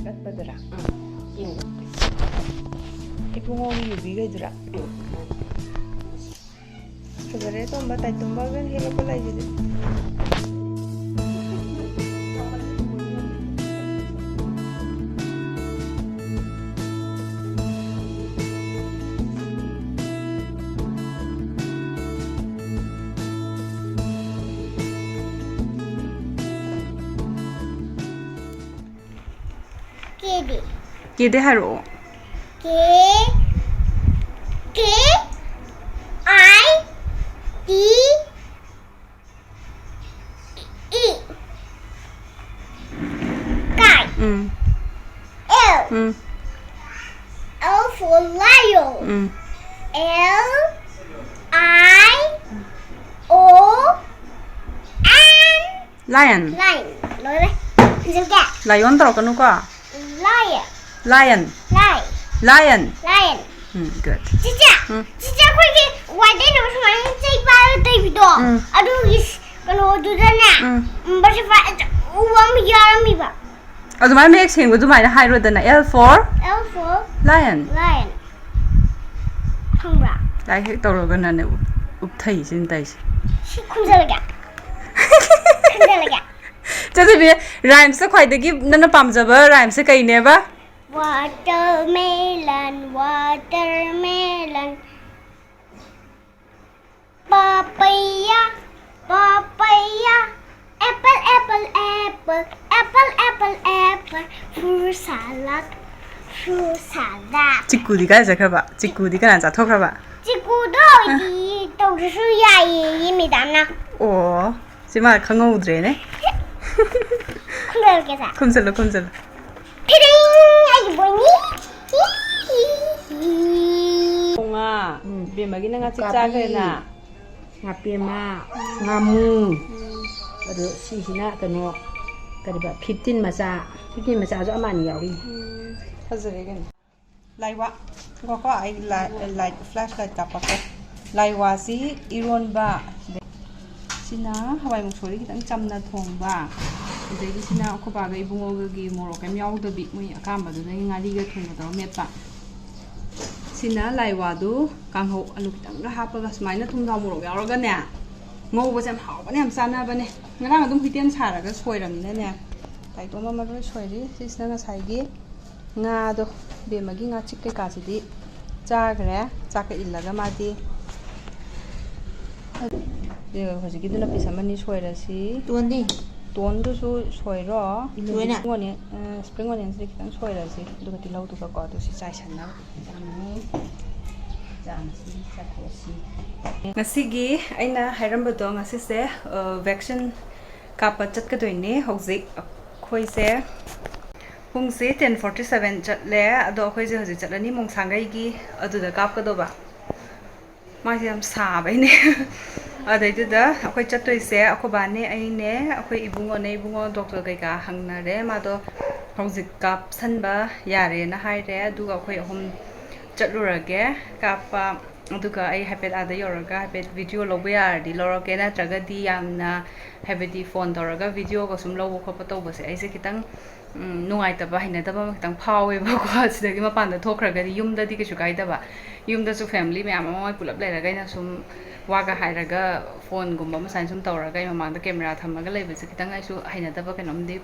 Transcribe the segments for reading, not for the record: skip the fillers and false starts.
ꯀꯠꯄꯗꯔꯥ ibungoꯒꯤ ꯌꯨꯕꯤꯒꯩꯗꯨꯔꯥ ꯐꯖꯔꯦ ꯇꯣꯝꯕ ꯇꯥꯏꯇꯨꯝꯕꯒ ꯍꯦꯛꯂꯛꯄ ꯂꯩꯁꯤꯗꯤ Kede haro. K I D E. Guy. L. L for lion. L I O N. Lion. Lion. Lion taro kanu ka? Lion. Lion. Lion. Lion. Lion. Good. Cica. Cica koi wajah nama semua cai baru tapi do. Aduh is kalau tu dah bersifat uang biar miba. Aduh mana make sing betul mana high road na L for lion. Lion. Hangra. Lai hek taro kan na upthai sin tai. Kumsa lagi. Kumsa lagi. Jadi bi rhymes se khoi degi nana pamjaba rhymes se kai ne ba? Watermelon, watermelon. Papaya, papaya. Apple, apple, apple. Apple, apple, apple. Fruit salad, fruit salad. Cikgu di kan zakra ba? Cikgu di kan za thokra ba? Cikgu doi di tau su ya yi mi dam na. Oh, cima khangau dre ne. Kumsal ke sa? Kumsal. Piring, ay bunyi. Bunga, bimagi na nga cikca na. Ngapima, ngamu. Aduh, sihina kano kariba 15 masa aja aman yawi. Hazare gan. Laiwa, ko ai light flashlight kapako. Laiwa si iron ba. Sina hawai musori kitang chamna thongba. Adegi sina khoba ga ibungo gi morok kem yaudbi mui akamba du nai ngari ga thongba do metpa. Sina laiwa du kangho alu kitang ga hapaga smaina thumda morok yauraga ne. Ngouba jam hawbane am sana bane. Ngarang adum hiten saraga soiramina ne. Taitoma maroi soiri sisna na saigi nga do bemagi nga chikke ka sidi chagre chaka illaga madi. Hojiki duna pisamani soirasi. Tuandi. Tuan tu su soiro. Spring onions di kitang soirasi. Duga tilau tu ka tu si chai sanna. Ngasigi aina hairam bedo ngasise vaccine kappa chatkadoine hojik khoi se pungse 10:47 chatle ado khoi je hojik chatlani mongsangai gi aduda kapkadoba मासे हम साबाइने अदैदुदा अखोइ चत्तोइसे अखोबाने आइने अखोइ Ibungo doctor कैका हंगनारे मादो हौजिक काप सनबा यारे ना हाइरे अदुगा अखोइ अहम चत्लुरगे कापा अदुगा आई हैपेट आदा योरगा हैपेट video लोबे यारदि लोरगे नत्रगदि यामना हैबेदि phone तोरगा video को सुम लोबो खोपा तौबसे आइसे खितंग नुंगाइतबा हिनदबा खितंग फावेबको सिदगी मपानदा थोखरगदि युमददि किछु गाइदबा युमदसु फैमिली मैम मोय पुलप लेरगा सुम वागा हाइरगा फोन गुम्बा मसाइन सुम तौरगा ममांदा कैमरा थमगा लेबसे खितंग आइसु हिनदबा कनोमदि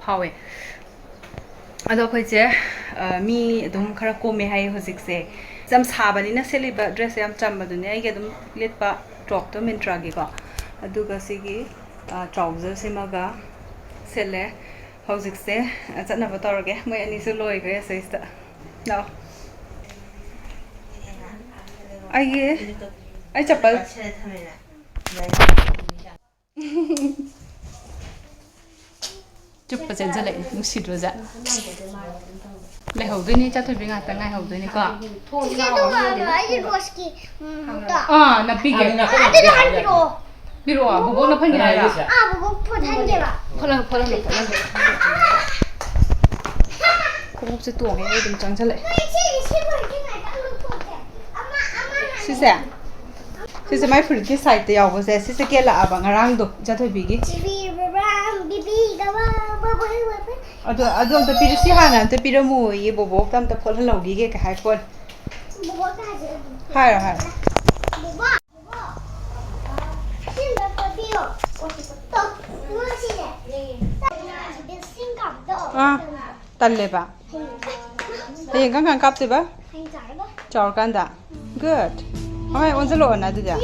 फावे अदो खोइसे मी अदुम खरा कोमे हाइ होजिकसे जम साबनिना सेलिबा ड्रेस याम चम्बदुने आइगे अदुम लेटपा टॉप तो मिंट्रागी को अदुगा सिगी ट्राउजर सिमगा सेले होजिकसे चटनबा तौरगे मोय अनिसु लोइग्रे सैस्ता नाउ आई चप्पल चुप्पा चेंजले नुसिद्रोजा लेहौदोनि चाथोबि गाता गायहौदोनि को नपिगे बिरो बुबो न फंगे बुबो फलन खोब से तोंगे एकदम चंगजले सिसे माय फ्रिज की साइड ते यावबसे सिसे केला अबा ngarang do जाथोबिगी Ado amta pirisi hana amta piramu ye bobo amta phol halaugi ge ka hai phol. Bobo ka je. Hai. Bobo. Sin da patio. To. Ngasi ne. Din sin kap do. Talle ba. Hey kan kap te ba? Hai jar ba. Chawr kan da. Good. Ai on zalo na du ja.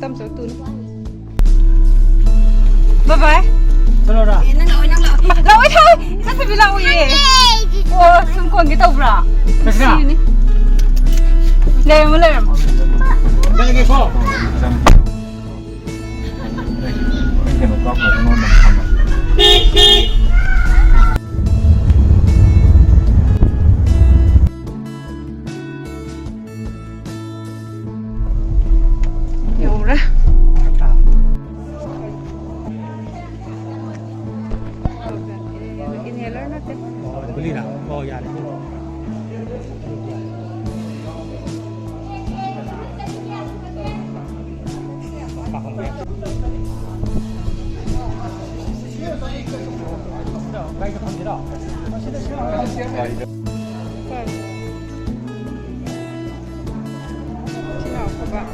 Tâm số tun. Bye bye. Sao rồi? Lâu ấy thôi. Sao phải bị lâu vậy? Ô, xung quanh cái tàu ra. Sao? Lên lên. Đây cái cô. Cái nó có một con nằm không. Nhiều đó. Inhaler nó thế. Beli nào? Oh ya. Đây cái gì đó? Chị nào các bạn?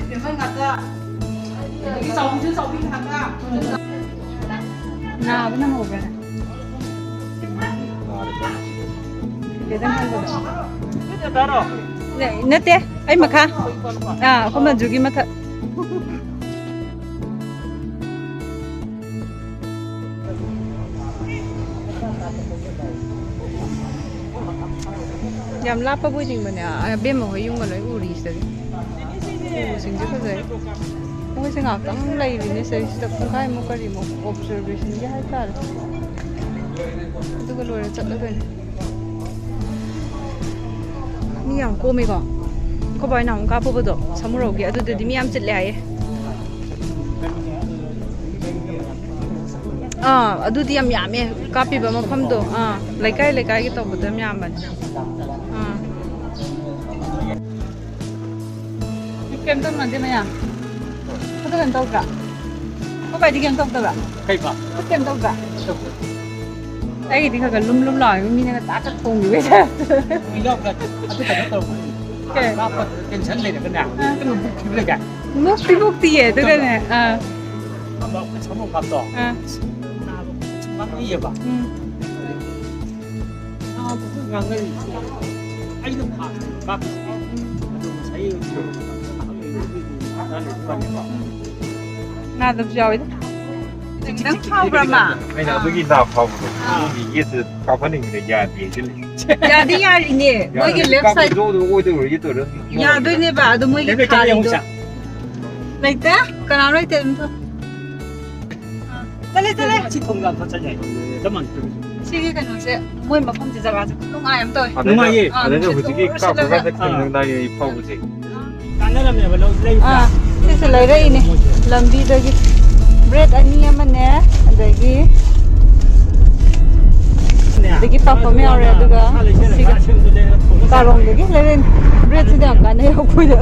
몇만 갔다. 여기 서빙 한다. 나 그냥 먹어. 대단한 거다. 네, 이때 아이 마카. 그만 주기 마타. Yam lapa bu jing bana be mo yung ma loi uri se sing je khazai mo se ngak tang lai ri ne se sta khung khai mo kari mo observation ge hai tar du ga loi chat la ben mi yang ko me ko bai na ka po do samuro ge adu de mi am chat le ai adu di am ya me ka pi ba ma pham do lai kai ge to bu dam ya ban kem tông là thế mày à? Có cái kem tông cả? Có phải đi kem tông đâu ạ? Cây bạc. Có kem tông cả? Đây thì cái lum lòi mình đang tát cắt cùng vậy thế. Mình đâu là tôi phải nó Okay. Ba phần trên sân lên là cái nào? Cái lùm bút lên cả. Bút tỉa tôi cái này. Nó cái sống một cặp đỏ. Nó cái gì vậy? Ngang cái gì? Anh đừng phạt. Ba phần. Thấy 나 도 좋아해. 난 파우라마. Bây giờ tôi ghi nào phòng thì ghi từ cao phân hình để nhà thì chứ. 야, 네 야리네. 뭐 이게 랩 사이트. 야, 너네 봐. 너 뭐 이게 가리도. 라이트? 그나 라이트 좀. 잘래. 통감 더 짜냐. 저만. 시기가 노세. 뭐 막 폼지 잡아서 똥 아염 또. Đúng rồi. Đấy là 솔직히 cao phân cái thành này phòng gì. Kanara면 뭐 레이. This lấy đây nè. Lumbadudi bread ani amane adagi dagi papa me ore aduga siga karong dagi leren bread sida kan he hokui da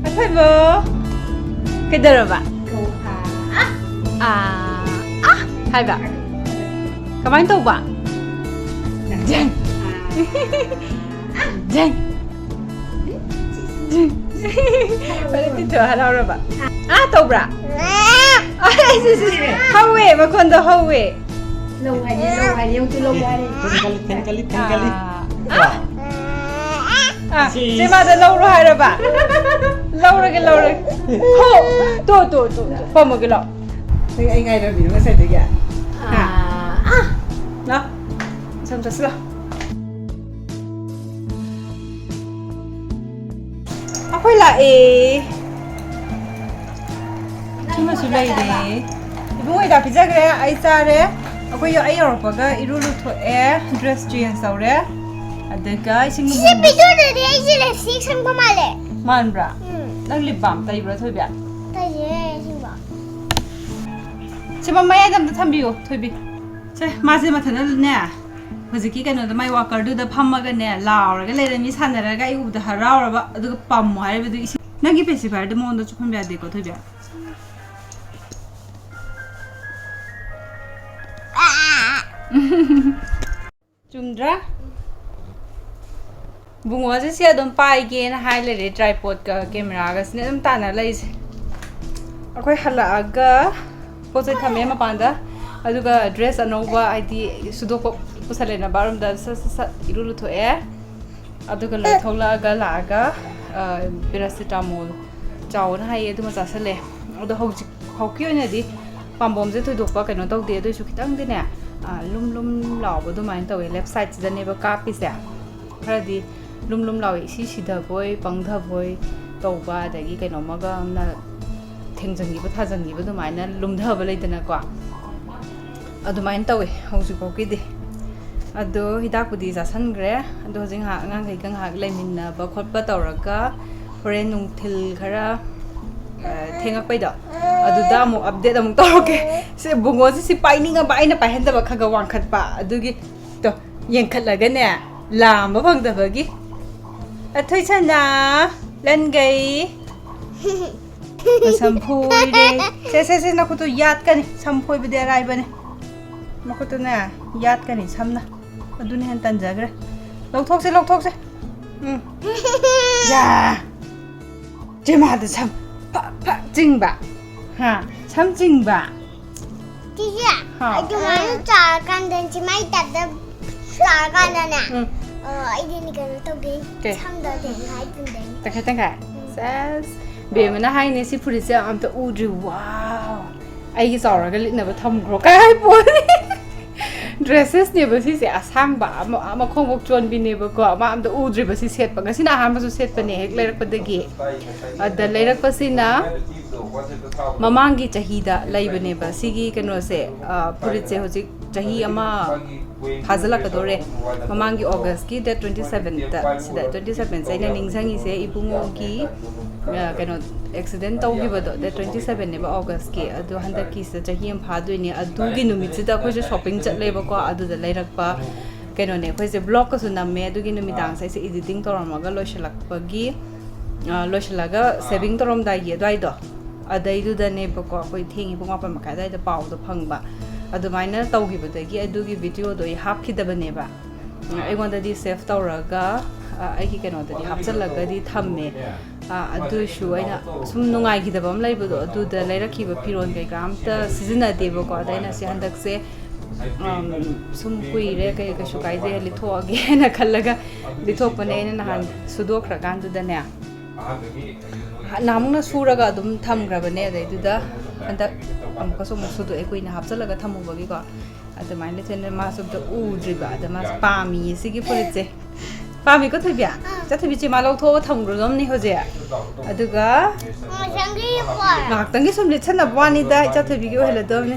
Athai bo kedara ba hai ba kamain tau ba jeng jeng Balik dito, halaw na ba? Tobra! Ay, hawi! Magkondo hawi! Lungay, yung tulungan. Tanggalit. Si Mada, lauro hara ba? Lauro. Ho! To. Pamagalaw. Ay, ngay na bino, masay digyan. Na? Samsas lang. Ako'y lae. Chima sulay de. Ibungo ida pizza kaya ay sare. Ako'y yung ayaw paga iruluto dress change saure. Adaga ising Siya pito na rin sila injection pa male. Man bra. Nang lip balm tay bra thoi bia. Tay ye sing ba. Se ma mai dam da thambiyo thoi bi. Se ma se ma thana ne. Hojiki kano da mai walker du da phamma ga ne laura ga le mi sanara ga I u da haraura ba adu pam mo hai ba du nangi pacifier da mo da chupam bia de ko thoi bia. Chumdra bungo se sia dom pai ge na hai le re tripod ka camera ga sne dum ta na lai se akoi hala aga po se thame ma panda aduga dress anova id sudo ko pusale na barum da sa irulu tho e aduga la thola ga la ga paracetamol chaw na hai edu ma sa sale adu hokyo na di pambom je thoi dok pa kaino tau de du su khitang de ne lum law ba du main taw left side da ne ba ka pi se khara di lum law si da boy pang da boy touba da gi kaino ma ga na thengjangi ba thajangi ba du main na lum da ba lai da na kwa adu main taw hausi ko ki di adu hidak pudi sa san gre adu jing ha ngang kai gang ha lai min na ba khot ba taw ra ga foreign nung thil khara thengak pai da adu da mo update amung tawke se bungo si paining ba aina pa henda ba khaga wang khat pa adu gi to yeng khat laga ne lam ba phang da ba gi athoi chana lan gai samphoi de se na ko to yat kan samphoi be de rai ba ne ma ko to na yat kan ni samna adu ne han tan jagre lok thok se ya jema da sam pa jing ba ha sam jing ba Tia. Adu mana cara kan dan cimai tak ada cara kan dan ya. Ini ni kan tu gay. Sam dah dengar itu deh. ta kai ses be mana hai ne si puri se am ta udri wow ai gi sawra ga lit na ba tham gro kai po dresses ne ba si se asang ba ma khong bok chon bi ne ba ko ma am da udri ba si set pa ngasi na ha ma su set pa ne hek lerak pa de gi ada lerak pa si na mamangi chahi da laibane ba sigi kano se purit se hoji chahi ama thazala ka dore mamangi august ki date 27 ta sida 27 sai na ningsangi se ibungo ki kano accident taw gi ba do date 27 ne ba august ki adu handa ki se chahi am pha doi ne adu gi numit sida khoi se shopping chat le ba ko adu da lairak pa kano ne khoi se blog ka su namme adu gi numitang sai se editing torama ga loishalak pa gi loishalaga saving torom da ye dai do adaidu da ne ba ko koi thengi bunga pa makai dai da paw do phangba adu maina taw gi ba da gi adu gi video do I hap ki da ba ne ba ai wanda di save tawraga ai ki kano da di hap chalaga di thamme adu shu aina sum nungai gi da bam lai ba do adu da lairakhi ba piron kai kam ta season de ba ko daina se handak se sum kui re kai ka shu kai de li tho age na khallaga li tho pa ne na han sudok ra gan du da ne namna suraga dum tham grabane dai du da anda am ko so musudu e kuina hapsalaga thamu bagi ko adu maine chen ma so da udri ba da ma pami sigi polite pami ko thibya cha thibi chi ma lo tho tham grodom ni hoje adu ga Sangi kwa. nak tangi sum le chana bani da cha thibi ko hela dom ne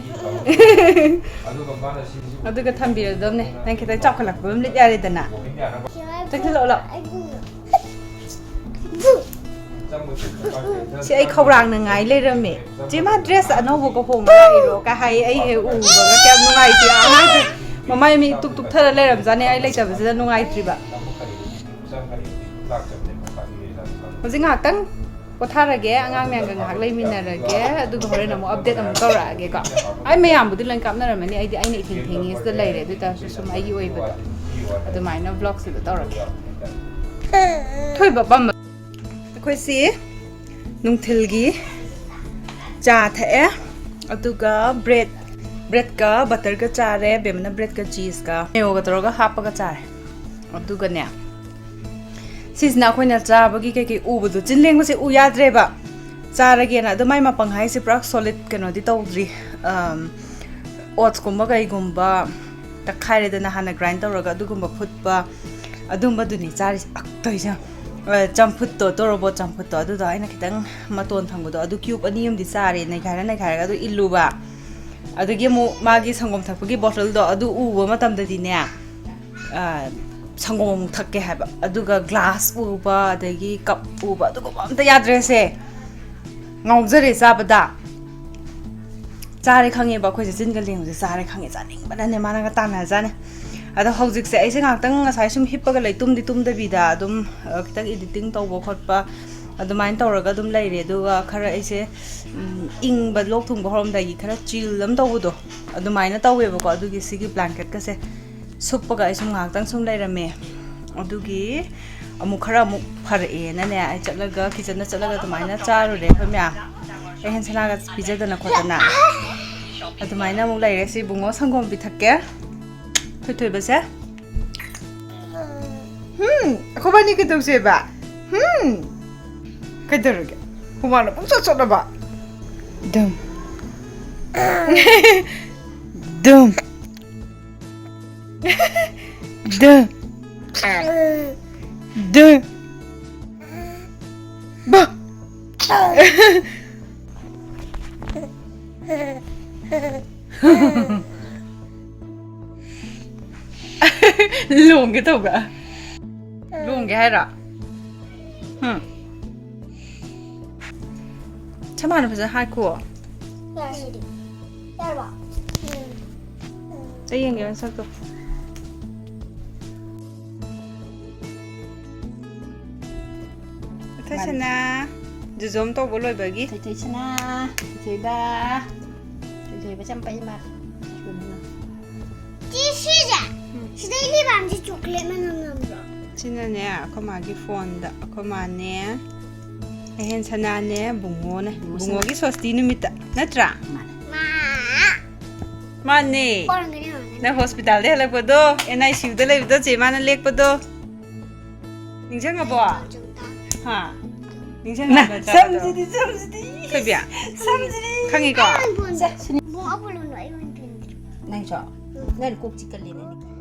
adu ga thambi dom ne nan ke ta chak khalak bum le ya re da na tak lo lo si ai khâu rang na ngai le rame chi ma dress anobo ko hong ngai ro ka hai ai he u ba ka kyam ngai ti a ngai mamai mi tuk tuk thara le ram jane ai lai ta ba ja ngai tri ba hojing ha tang ko thara ge angang myang ga ngak lai min na ra ge adu go hore na mo update am ko ra ge ko ai me am bu di lan kam na ra mani ai di ai nei thing thing is da lai re du ta su mai gi oi ba adu mai na vlog si da ra thoi ba bam khoi si nungthilgi cha the aduga bread ka butter ka cha re bemna bread ka cheese ka neo ga toroga hapa ka cha aduga ne sisna khoina cha bagi ke u bu du chinleng ba se u yadre ba cha ra ge na dumai ma panghai se prak solid kano di tawdri oats kumba gai gumba ta khaire da na hana grind tawraga adugumba phutba adumba duni chari aktoi ja champut to torobo champut to adu da aina kitang maton thangbo do adu cube ani yum di sare nai khara adu illuba adu ge mo magi sangom thakpagi bottle do adu u bo matam da di ne 상공 탁게 하바 아두가 글라스 우바 아데기 컵 우바 아두가 아무도 야드레세 ngawjare sabada chare khange ba khoi jin ga ling je chare khange janing bana ne mana ga tana jane ada hojik se aise ngak tang ngasai sum hippa ga lei tum da bida dum kitang editing tawbo khotpa adumain tawraga dum leire du khara aise ing ba lok thung ba horom da gi khara chill lam tawdo adumaina tawwe ba ko adugi sigi blanket ka se suppa ga isum ngak tang sum leirame adugi amuk khara amuk phare na ne ai chatlaga kitchen na chatlaga adumaina charu re phamya ehen sanaga pijadana khotana adumaina amuk leire si bungo sangom bi thakke thoi base khobani ke tose ba kaidaruge humana pungsa chotna ba dum dum dum dum ba luồng cái tàu cả luồng cái hay ra chắc mà nó phải hai của đây yên cái sao cơ thế xem na giờ giống tàu bố lôi bởi gì thấy chana thấy ba trăm bảy ba chị xí ra chị đây đi làm gì chocolate mà nằm rồi xin nè có mà cái phone đã có mà nè ehen sana nè bungo nè bungo cái swasti numitta natra ma nè con cái này na hospital de lek bodo NICU de lek bodo che mana lek bodo ningsang ga bo ha ningsang na samjidi thôi bia khangi ko bố ấp luôn vậy mình nang cho nang kuk chicken le